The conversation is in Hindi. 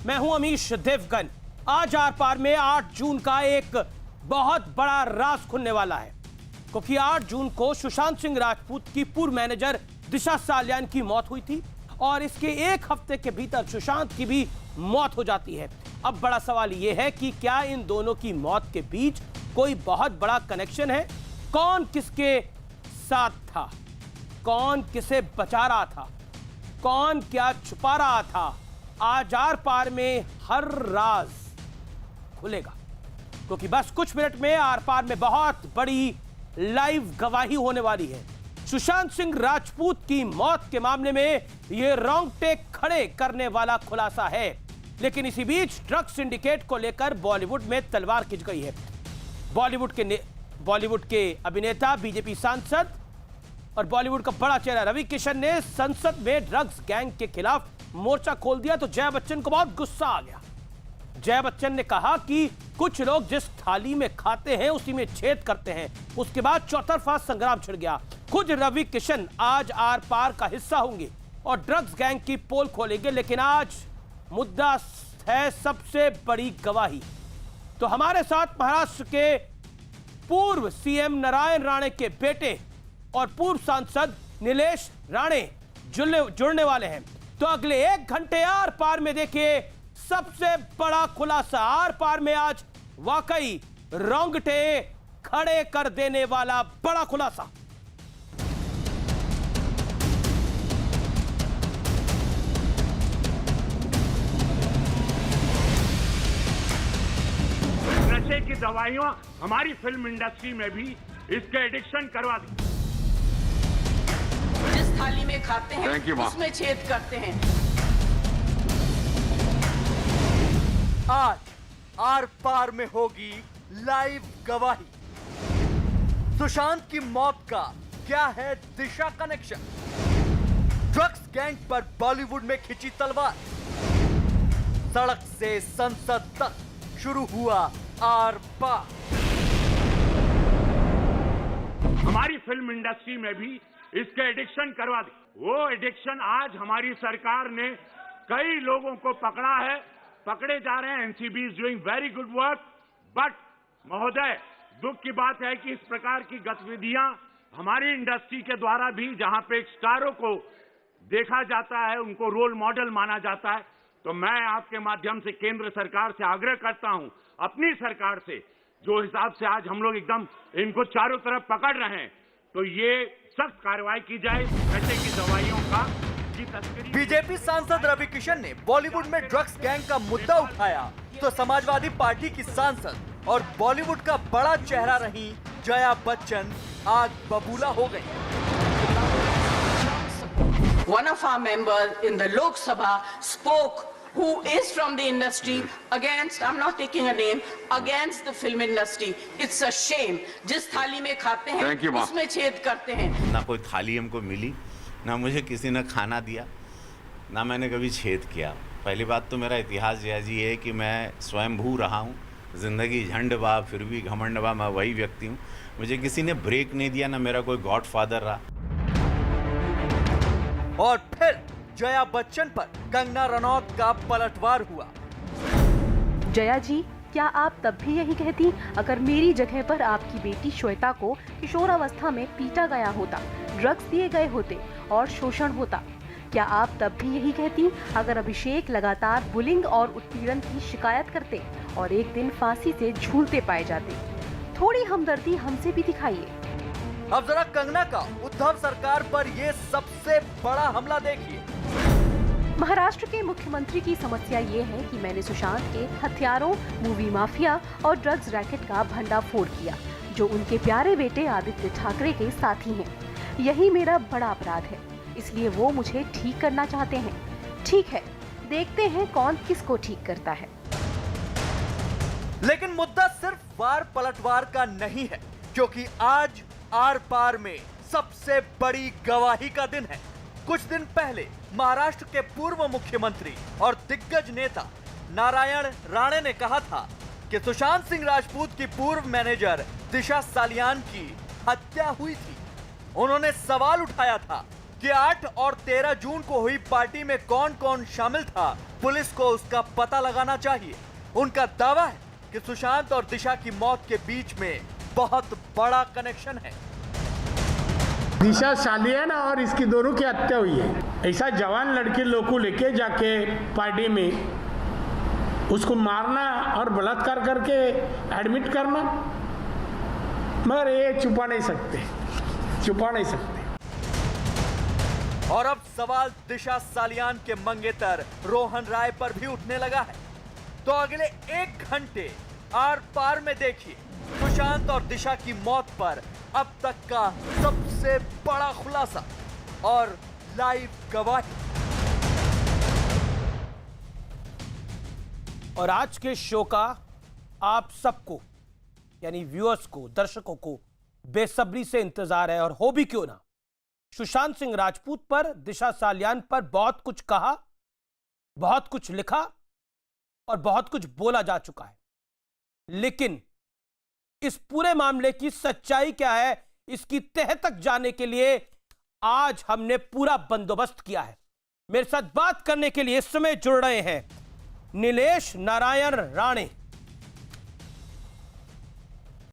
मैं हूं अमीश देवगन। आज आर पार में 8 जून का एक बहुत बड़ा राज खुलने वाला है, क्योंकि 8 जून को सुशांत सिंह राजपूत की पूर्व मैनेजर दिशा सालियान की मौत हुई थी और इसके एक हफ्ते के भीतर सुशांत की भी मौत हो जाती है। अब बड़ा सवाल यह है कि क्या इन दोनों की मौत के बीच कोई बहुत बड़ा कनेक्शन है? कौन किसके साथ था, कौन किसे बचा रहा था, कौन क्या छुपा रहा था? आज आर पार में हर राज खुलेगा, क्योंकि बस कुछ मिनट में आर पार में बहुत बड़ी लाइव गवाही होने वाली है। सुशांत सिंह राजपूत की मौत के मामले में यह रोंगटे खड़े करने वाला खुलासा है। लेकिन इसी बीच ड्रग्स सिंडिकेट को लेकर बॉलीवुड में तलवार खिंच गई है। बॉलीवुड के अभिनेता, बीजेपी सांसद और बॉलीवुड का बड़ा चेहरा रवि किशन ने संसद में ड्रग्स गैंग के खिलाफ मोर्चा खोल दिया तो जया बच्चन को बहुत गुस्सा आ गया। जया बच्चन ने कहा कि कुछ लोग जिस थाली में खाते हैं उसी में छेद करते हैं। उसके बाद चौतरफा संग्राम छिड़ गया। खुद रवि किशन आज आर पार का हिस्सा होंगे और ड्रग्स गैंग की पोल खोलेंगे। लेकिन आज मुद्दा है सबसे बड़ी गवाही। तो हमारे साथ महाराष्ट्र के पूर्व सीएम नारायण राणे के बेटे और पूर्व सांसद नीलेश राणे जुड़ने वाले हैं। तो अगले 1 घंटे आर पार में देखिए सबसे बड़ा खुलासा। आर पार में आज वाकई रोंगटे खड़े कर देने वाला बड़ा खुलासा। नशे की दवाइयां हमारी फिल्म इंडस्ट्री में भी इसके एडिक्शन करवा दी। जिस थाली में खाते हैं उसमें छेद करते हैं। आज आर पार में होगी लाइव गवाही। सुशांत की मौत का क्या है दिशा कनेक्शन? ड्रग्स गैंग पर बॉलीवुड में खिंची तलवार। सड़क से संसद तक शुरू हुआ आर पार। हमारी फिल्म इंडस्ट्री में भी इसके एडिक्शन करवा दी। वो एडिक्शन आज हमारी सरकार ने कई लोगों को पकड़ा है, पकड़े जा रहे हैं। NCB is doing very good work. But महोदय, दुख की बात है कि इस प्रकार की गतिविधियां हमारी इंडस्ट्री के द्वारा भी, जहां पे स्टारों को देखा जाता है, उनको रोल मॉडल माना जाता है, तो मैं आपके माध्यम से केंद्र सरकार से आग्रह करता हूं, अपनी सरकार से, जो हिसाब से आज हम लोग एकदम इनको चारों तरफ पकड़ रहे हैं, तो ये सख्त कार्रवाई की जाए। नशे की दवाइयों का बीजेपी सांसद रवि किशन ने बॉलीवुड में ड्रग्स गैंग का मुद्दा उठाया तो समाजवादी पार्टी की सांसद और बॉलीवुड का बड़ा चेहरा रही जया बच्चन आज बबूला हो गई। One of our members in the Lok Sabha spoke, who is from the industry, against, I'm not taking a name, against the film industry. It's a shame. जिस थाली में खाते हैं उसमें छेद करते हैं। ना कोई थाली हमको मिली, ना मुझे किसी ने खाना दिया, ना मैंने कभी छेद किया। पहली बात तो मेरा इतिहास जया जी है कि मैं स्वयंभू रहा हूँ। ज़िंदगी झंड बा फिर भी घमंड बा, मैं वही व्यक्ति हूँ। मुझे किसी ने ब्रेक नहीं दिया, ना मेरा कोई गॉड फादर रहा। और फिर जया बच्चन पर कंगना रनौत का पलटवार हुआ। जया जी, क्या आप तब भी यही कहती अगर मेरी जगह पर आपकी बेटी श्वेता को किशोरावस्था में पीटा गया होता, ड्रग्स दिए गए होते और शोषण होता? क्या आप तब भी यही कहती अगर अभिषेक लगातार बुलिंग और उत्पीड़न की शिकायत करते और एक दिन फांसी से झूलते पाए जाते? थोड़ी हमदर्दी हमसे भी दिखाइए। अब जरा कंगना का उद्धव सरकार पर ये सबसे बड़ा हमला देखिए। महाराष्ट्र के मुख्यमंत्री की समस्या ये है कि मैंने सुशांत के हथियारों, मूवी माफिया और ड्रग्स रैकेट का भंडाफोड़ किया, जो उनके प्यारे बेटे आदित्य ठाकरे के साथी हैं। यही मेरा बड़ा अपराध है, इसलिए वो मुझे ठीक करना चाहते हैं। ठीक है, देखते हैं कौन किसको ठीक करता है। लेकिन मुद्दा सिर्फ वार पलटवार का नहीं है, क्योंकि आज आर पार में सबसे बड़ी गवाही का दिन है। कुछ दिन पहले महाराष्ट्र के पूर्व मुख्यमंत्री और दिग्गज नेता नारायण राणे ने कहा था कि सुशांत सिंह राजपूत की पूर्व मैनेजर दिशा सालियान की हत्या हुई थी। उन्होंने सवाल उठाया था कि 8 और 13 जून को हुई पार्टी में कौन कौन शामिल था, पुलिस को उसका पता लगाना चाहिए। उनका दावा है कि सुशांत और दिशा की मौत के बीच में बहुत बड़ा कनेक्शन है। दिशा सालियान और इसकी दोनों की हत्या हुई है। ऐसा जवान लड़के लोग को लेके जाके पार्टी में उसको मारना और बलात्कार करके एडमिट करना, मगर ये छुपा नहीं सकते। और अब सवाल दिशा सालियान के मंगेतर रोहन राय पर भी उठने लगा है। तो अगले 1 घंटे आर पार में देखिए सुशांत और दिशा की मौत पर अब तक का सबसे बड़ा खुलासा और लाइव गवाही। और आज के शो का आप सबको यानी व्यूअर्स को, दर्शकों को बेसब्री से इंतजार है, और हो भी क्यों ना। सुशांत सिंह राजपूत पर, दिशा सालियान पर बहुत कुछ कहा, बहुत कुछ लिखा और बहुत कुछ बोला जा चुका है, लेकिन इस पूरे मामले की सच्चाई क्या है, इसकी तह तक जाने के लिए आज हमने पूरा बंदोबस्त किया है। मेरे साथ बात करने के लिए इस समय जुड़ रहे हैं नीलेश नारायण राणे,